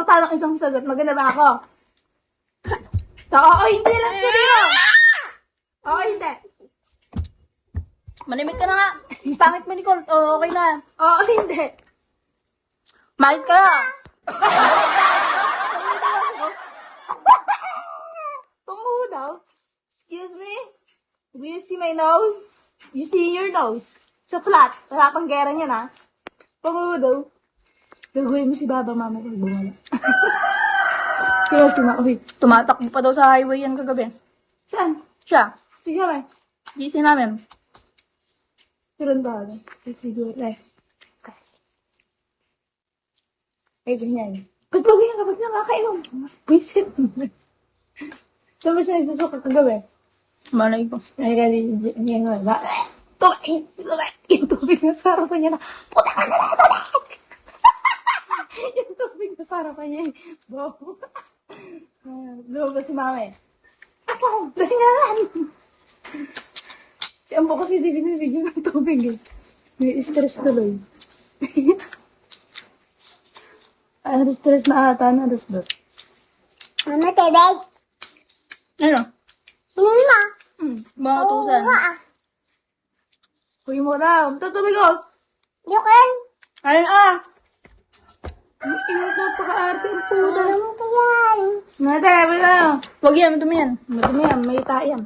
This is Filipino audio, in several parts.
tamang isang sagot. Maganda ba ako? Oo, hindi lang sa'yo. Oo, hindi. Manimik ka na nga. Pangit mo, Nicole. Oo, okay na. Oo, hindi. Malis ka na. Tungo daw. Excuse me? Do you see my nose? You see your nose? Sa flat. Wala pang gera niyan, ha? Tungo daw. Gagawin mo si Baba, mama ko. Bumala. Kaya si Maui. Tumatakbo pa daw sa highway yan kagabi. Saan? Siya. Sige, may. GC namin. Turon ba? Siguro. Ay, ganyan. Ba't ba ganyan kapag nakakainom? Visit mo. Saan ba siya nagsusuka kagabi? Malay ko. Ay, ganyan nga. Tubig! Yung tubig na sa harapan niya na, puta ka na ito na! Yung tubig na sa harapan niya eh. Bo. Lumabas si mama eh. Ako, lasing na lang! Si Ambo kasi di binibigyan ng tubig eh. May stress tuloy. Stress na ata na, dos. Mama, tibig. Ano? Mama. Mga utusan. Kuya mo na, matutubig ko! Yukin. Ayun ah! Ingat na paka-arte ang puta. Alam ko yan. Nate, wala na. Huwag yan, madumi yan. Madumi yan, may tayam.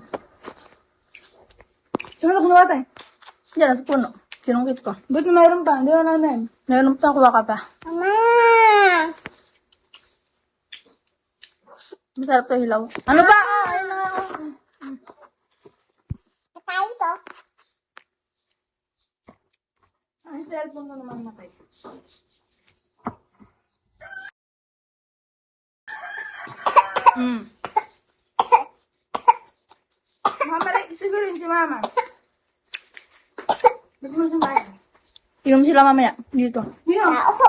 Saan na kumawa tayo? Diyan, sa puno. Sinungkit ko. Ba't mayroon pa? Hindi ko na namin. Meron pa, kuha ka pa. Mama. Masarap to hilaw. Ano ba? Ayun na nga. Kakain ko. Ay, cellphone mo naman matay. Mama, like, siguro yun si mama. Ba't mo sumayan? Inom sila mamaya. Dito. Yun. Naupo.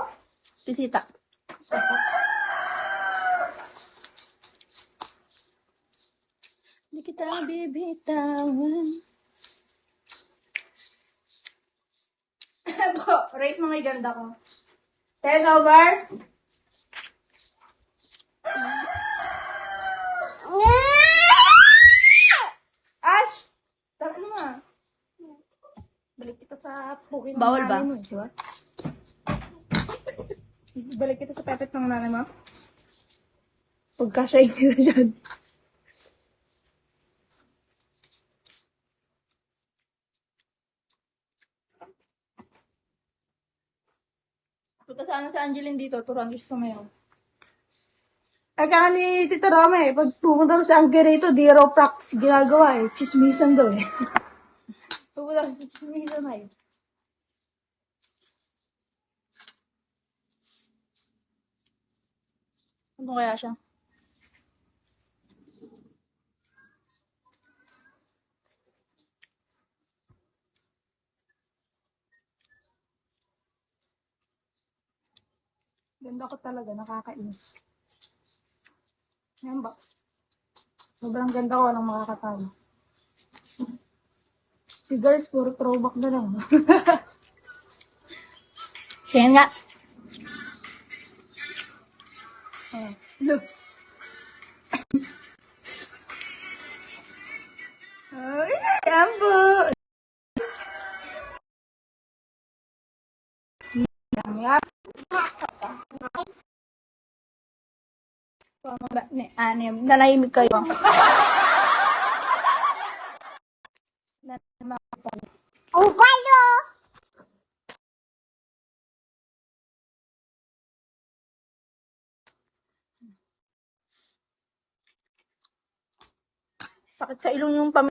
Bisita. Hindi kita bibitawan. Bo, rate mo may ganda ko. 10 over? Ash! Tara ano nga? Balik kita sa pukin ng Bawal ba? nanay mo, di ba? Balik kita sa pepet ng nanay mo. Pagka-shine nila dyan. Punta sana si Angeline dito. Turuan ko siya sa mayaw. Ay, kaya ni Tita Roma eh, pag pumunta ko sa Angke rito, di raw practice ginagawa eh. Chismisan daw eh. Pupunta ko sa chismisan eh. Ano kaya siya? Ganda ko talaga, nakakainis. Yan ba? Sobrang ganda ko, walang makakatalo. Si girls, puro throwback na lang. Kaya nga. Look. Ay, ambo! Yan. Nanahimik kayo. Ang palo. Sakit sa ilong yung pamilya.